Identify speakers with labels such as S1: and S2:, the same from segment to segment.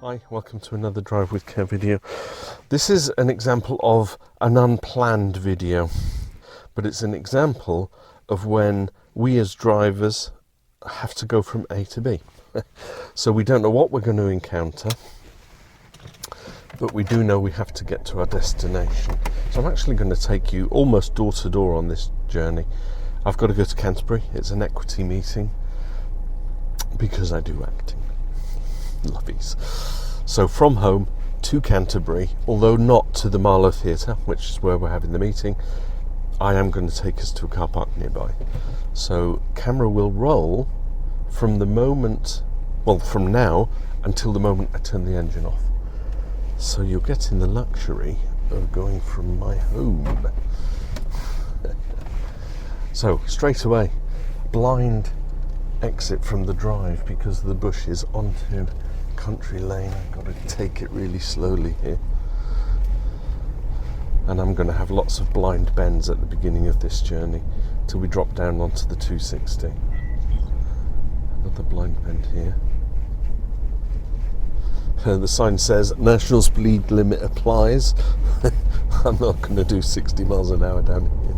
S1: Hi, welcome to another Drive with Care video. This is an example of an unplanned video, but it's an example of when we as drivers have to go from A to B. So we don't know what we're going to encounter, but we do know we have to get to our destination. So I'm actually going to take you almost door to door on this journey. I've got to go to Canterbury. It's an equity meeting because I do acting. Lovies. So from home to Canterbury, although not to the Marlow Theatre, which is where we're having the meeting, I am going to take us to a car park nearby. So camera will roll from the moment, well, from now until the moment I turn the engine off. So you're getting the luxury of going from my home. So straight away, blind exit from the drive because of the bushes onto country lane. I've got to take it really slowly here, and I'm going to have lots of blind bends at the beginning of this journey till we drop down onto the 260. Another blind bend here. The sign says national speed limit applies. I'm not going to do 60 miles an hour down here.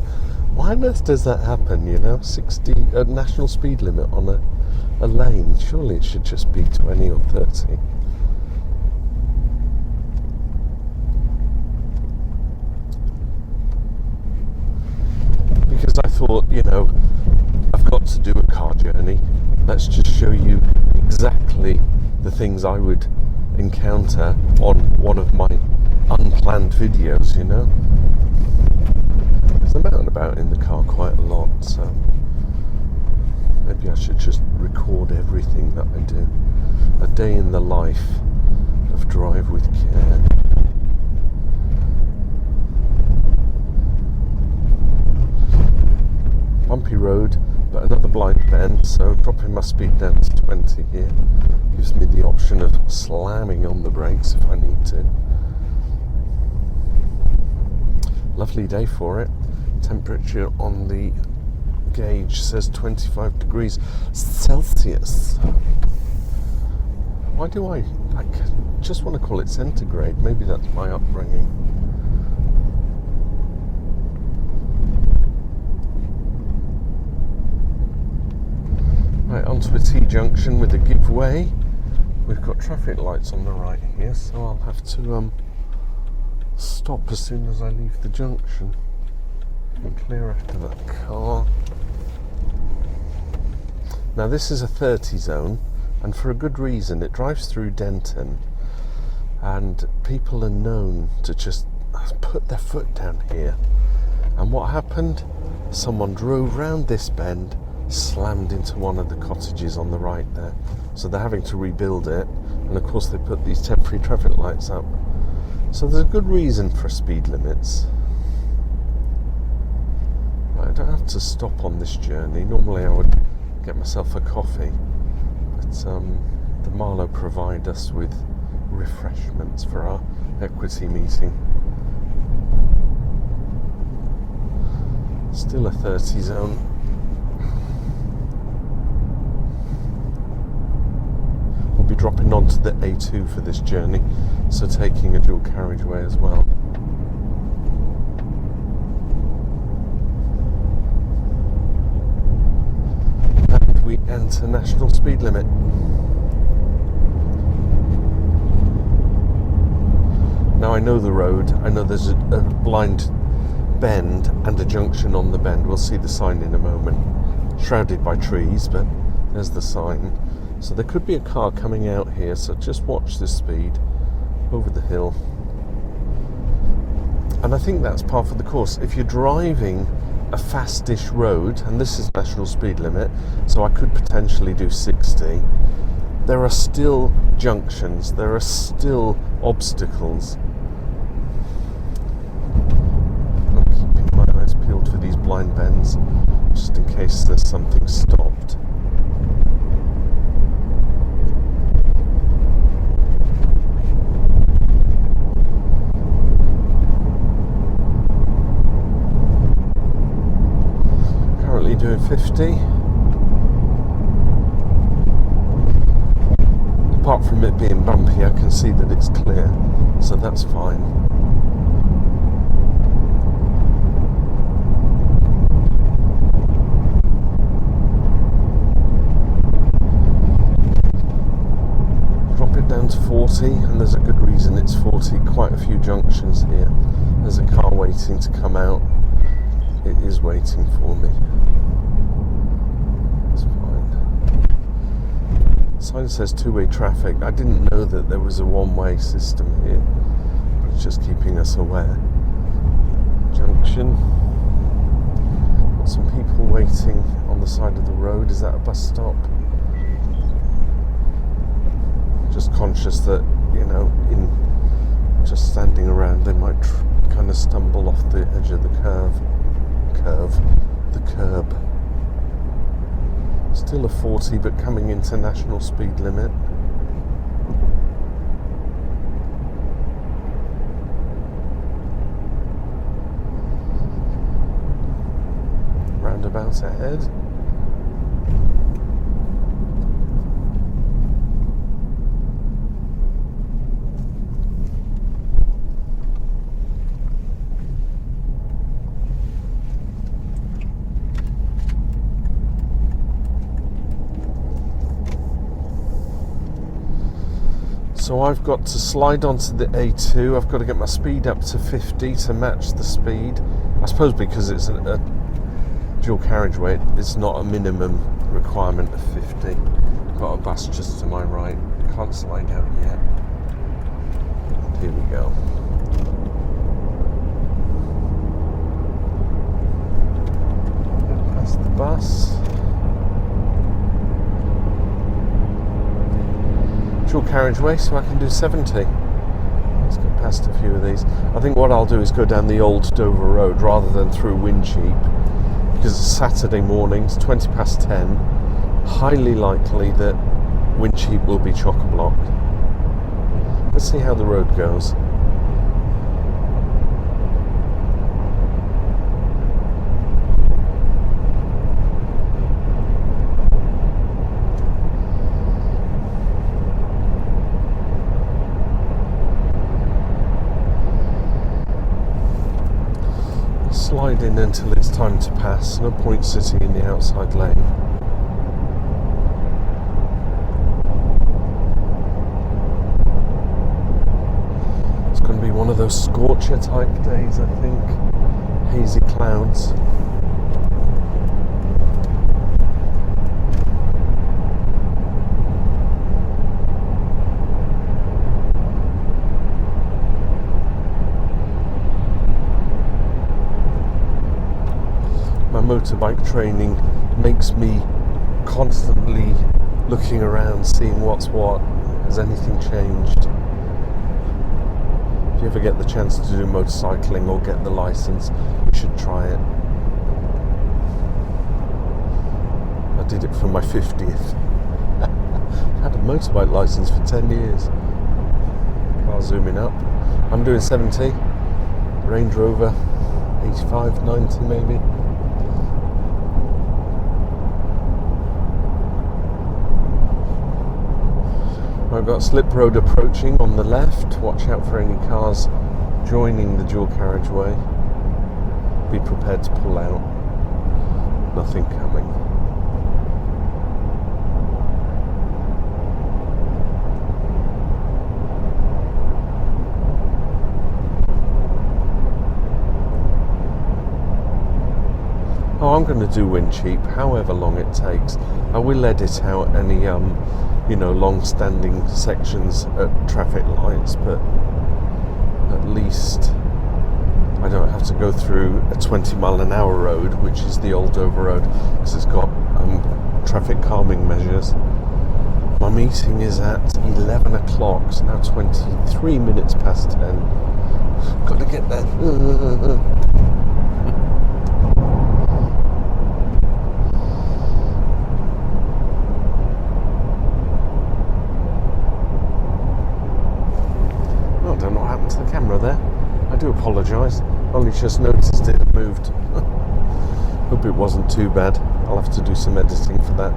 S1: Why on earth does that happen, you know? 60 national speed limit on a lane. Surely it should just be 20 or 30. Because I thought, you know, I've got to do a car journey. Let's just show you exactly the things I would encounter on one of my unplanned videos, you know. Because I'm out and about in the car quite a lot, so maybe I should just record everything that I do. A day in the life of Drive with Care. Bumpy road, but another blind bend, so dropping my speed down to 20 here gives me the option of slamming on the brakes if I need to. Lovely day for it. Temperature on the gauge says 25 degrees Celsius. Why do I just want to call it centigrade? Maybe that's my upbringing. Right, onto a T-junction with a give way. We've got traffic lights on the right here, so I'll have to stop as soon as I leave the junction and clear after that car. Now this is a 30 zone, and for a good reason. It drives through Denton, and people are known to just put their foot down here. And what happened? Someone drove round this bend, slammed into one of the cottages on the right there. So they're having to rebuild it, and of course they put these temporary traffic lights up. So there's a good reason for speed limits. Right, I don't have to stop on this journey. Normally I would get myself a coffee, but the Marlow provide us with refreshments for our equity meeting. Still a 30 zone. We'll be dropping onto the A2 for this journey, so taking a dual carriageway as well. And we enter national speed limit. Now I know the road. I know there's a blind bend and a junction on the bend. We'll see the sign in a moment. Shrouded by trees, but there's the sign. So there could be a car coming out here, so just watch the speed over the hill. And I think that's part of the course. If you're driving a fastish road, and this is national speed limit, so I could potentially do 60, there are still junctions, there are still obstacles. I'm keeping my eyes peeled for these blind bends, just in case there's something stopped. Doing 50. apart from it being bumpy, I can see that it's clear, so that's fine. Drop it down to 40, and there's a good reason it's 40. Quite a few junctions here. There's a car waiting to come out. It is waiting for me. It's fine. Sign says two-way traffic. I didn't know that there was a one-way system here, but it's just keeping us aware. Junction. Got some people waiting on the side of the road. Is that a bus stop? Just conscious that, you know, in just standing around, they might kind of stumble off the edge of the curb. Still a 40, but coming into national speed limit. Roundabout ahead. So I've got to slide onto the A2. I've got to get my speed up to 50 to match the speed. I suppose because it's a dual carriageway, it's not a minimum requirement of 50. Got a bus just to my right. Can't slide out yet. And here we go. Past the bus. Dual carriageway, so I can do 70. Let's get past a few of these. I think what I'll do is go down the old Dover Road rather than through Wincheap, because it's Saturday mornings, 20 past 10. Highly likely that Wincheap will be chock-a-block. Let's see how the road goes. Slide in until it's time to pass. No point sitting in the outside lane. It's going to be one of those scorcher type days, I think. Hazy clouds. Motorbike training makes me constantly looking around, seeing what's what. Has anything changed? If you ever get the chance to do motorcycling or get the license, you should try it. I did it for my 50th. I had a motorbike license for 10 years. Car zooming up. I'm doing 70. Range Rover 85, 90 maybe. I've got Slip Road approaching on the left. Watch out for any cars joining the dual carriageway. Be prepared to pull out. Nothing coming. Oh, I'm going to do Wincheap, however long it takes. I will edit out any long-standing sections at traffic lights, but at least I don't have to go through a 20-mile-an-hour road, which is the old Dover Road, because it's got traffic calming measures. My meeting is at 11 o'clock, it's now 23 minutes past 10. Got to get there. To the camera there. I do apologise. Only just noticed it had moved. Hope it wasn't too bad. I'll have to do some editing for that.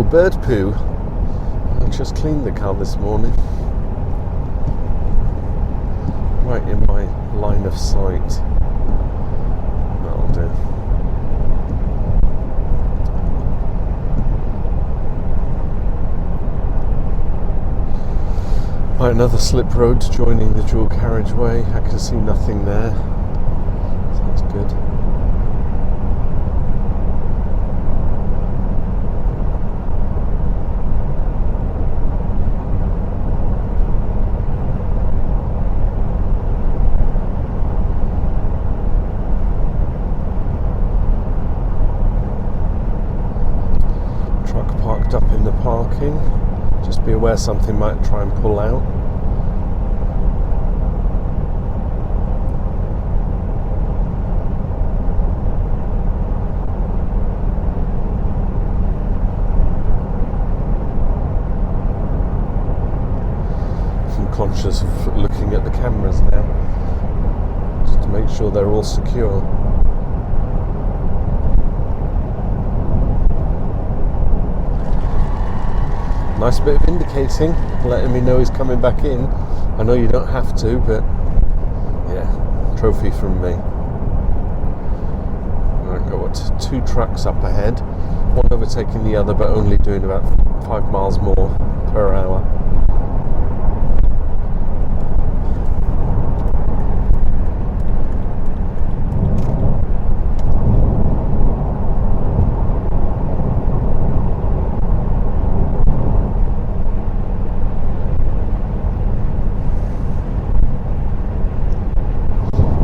S1: Oh, bird poo. I just cleaned the car this morning. Right in my line of sight. That'll do. Right, another slip road joining the dual carriageway. I can see nothing there, so that's good. Truck parked up in the parking. Just be aware something might try and pull out. I'm conscious of looking at the cameras now, just to make sure they're all secure. Nice bit of indicating, letting me know he's coming back in. I know you don't have to, but yeah, trophy from me. I've got 2 trucks up ahead, one overtaking the other, but only doing about 5 miles more per hour.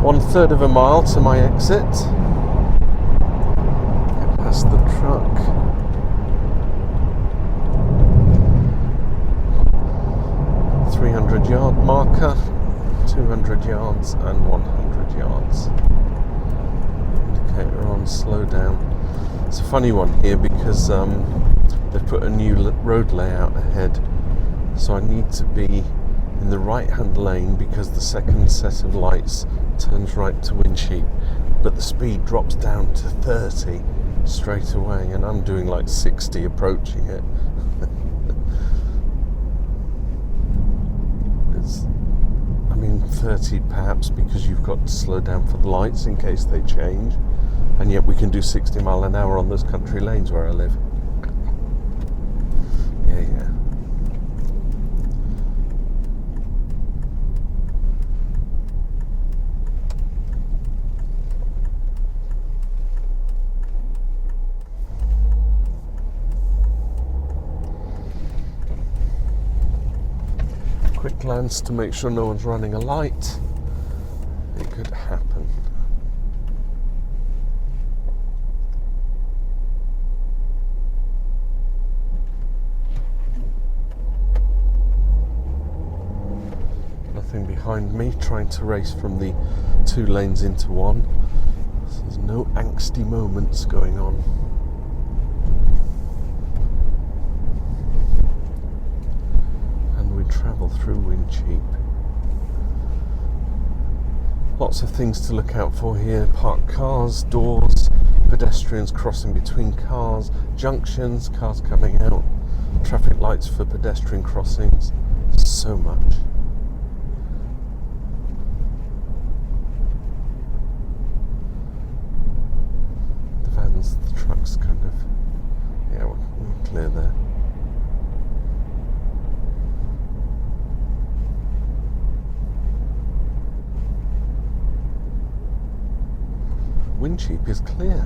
S1: One-third of a mile to my exit. Get past the truck. .300-yard marker, 200 yards and 100 yards. Indicator on, slow down. It's a funny one here because they've put a new road layout ahead, so I need to be in the right-hand lane because the second set of lights turns right to windsheep, but the speed drops down to 30 straight away, and I'm doing like 60 approaching it. I mean 30 perhaps because you've got to slow down for the lights in case they change, and yet we can do 60 mile an hour on those country lanes where I live. Yeah. Quick glance to make sure no one's running a light. It could happen. Nothing behind me trying to race from the 2 lanes into one. So there's no angsty moments going on. Travel through Windsheep. Lots of things to look out for here. Parked cars, doors, pedestrians crossing between cars, junctions, cars coming out, traffic lights for pedestrian crossings. So much. The vans, the trucks kind of, yeah, we're clear there. Windsheep is clear.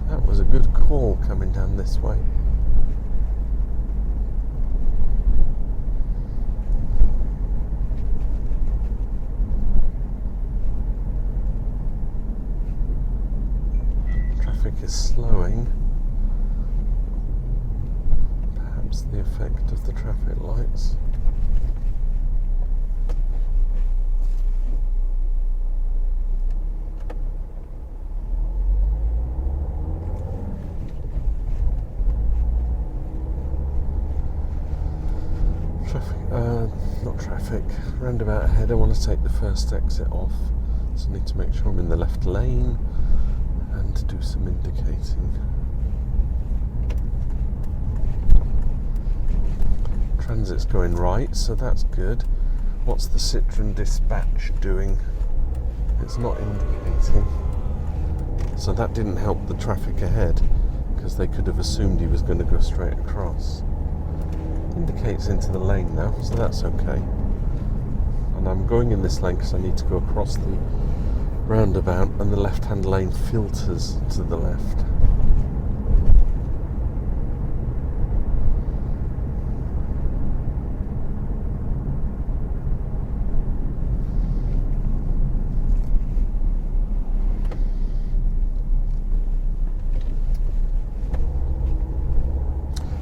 S1: That was a good call coming down this way. Traffic is slowing. Perhaps the effect of the traffic lights. Not traffic, roundabout ahead. I want to take the first exit off, so I need to make sure I'm in the left lane and do some indicating. Transit's going right, so that's good. What's the Citroen Dispatch doing? It's not indicating. So that didn't help the traffic ahead, because they could have assumed he was going to go straight across. Indicates into the lane now, so that's okay. And I'm going in this lane because I need to go across the roundabout, and the left-hand lane filters to the left.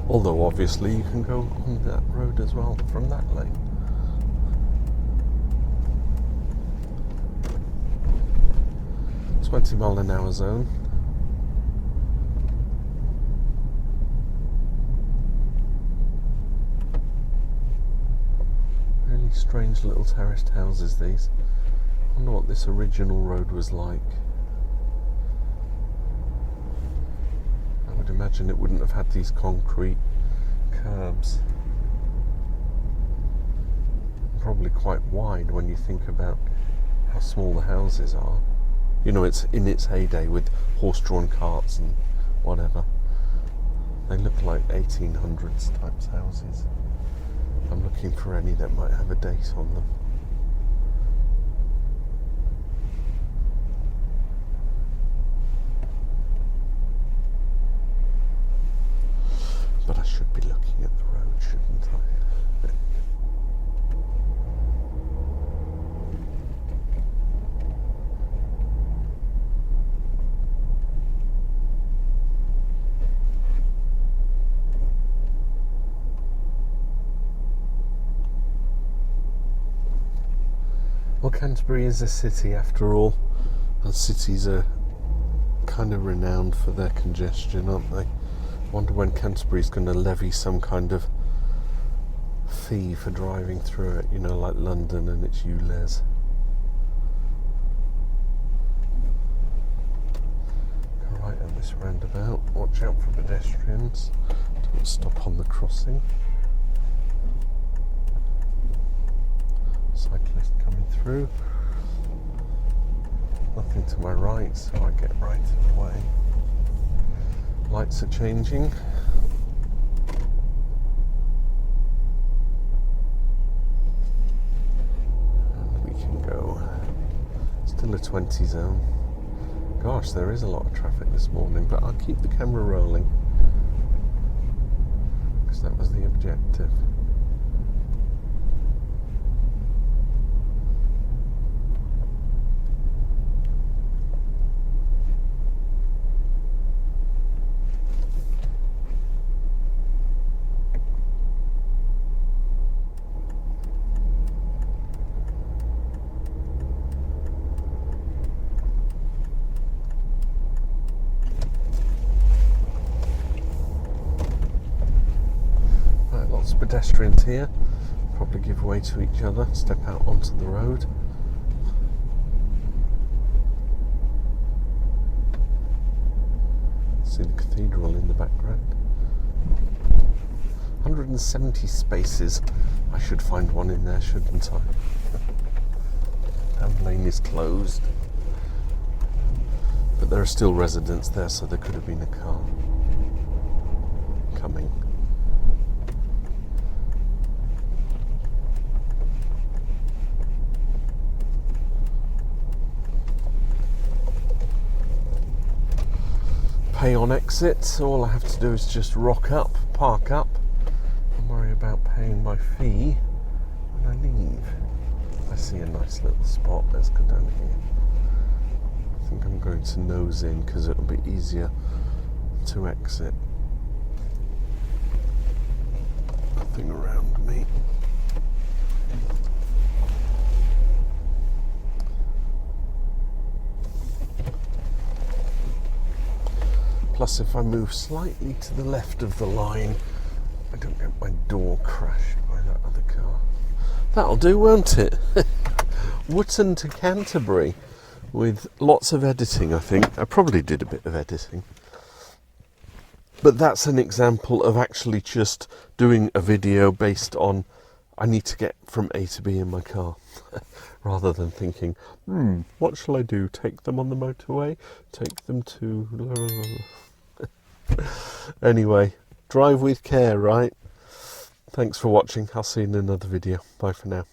S1: Although obviously you can go on that road as well from that lane. "20 mph zone. Really strange little terraced houses, these. I wonder what this original road was like. I would imagine it wouldn't have had these concrete curbs. Probably quite wide when you think about how small the houses are. You know, it's in its heyday with horse-drawn carts and whatever. They look like 1800s types houses. I'm looking for any that might have a date on them. But I should be looking at the road, shouldn't I? Well, Canterbury is a city after all, and cities are kind of renowned for their congestion, aren't they? I wonder when Canterbury's going to levy some kind of fee for driving through it, you know, like London and its ULEZ. Go right at this roundabout, watch out for pedestrians, don't stop on the crossing. Cyclist coming through. Nothing to my right, so I get right away. Lights are changing. And we can go. Still a 20 zone. Gosh, there is a lot of traffic this morning, but I'll keep the camera rolling because that was the objective. Lots of pedestrians here, probably give way to each other, step out onto the road. See the cathedral in the background. 170 spaces. I should find one in there, shouldn't I? Down lane is closed. But there are still residents there, so there could have been a car coming. Pay on exit, all I have to do is just rock up, park up, and worry about paying my fee when I leave. I see a nice little spot, let's go down here. I think I'm going to nose in because it'll be easier to exit. Nothing around me. Plus, if I move slightly to the left of the line, I don't get my door crashed by that other car. That'll do, won't it? Wootton to Canterbury, with lots of editing, I think. I probably did a bit of editing. But that's an example of actually just doing a video based on, I need to get from A to B in my car, rather than thinking, what shall I do? Take them on the motorway? Take them to... Anyway, drive with care, right? Thanks for watching. I'll see you in another video. Bye for now.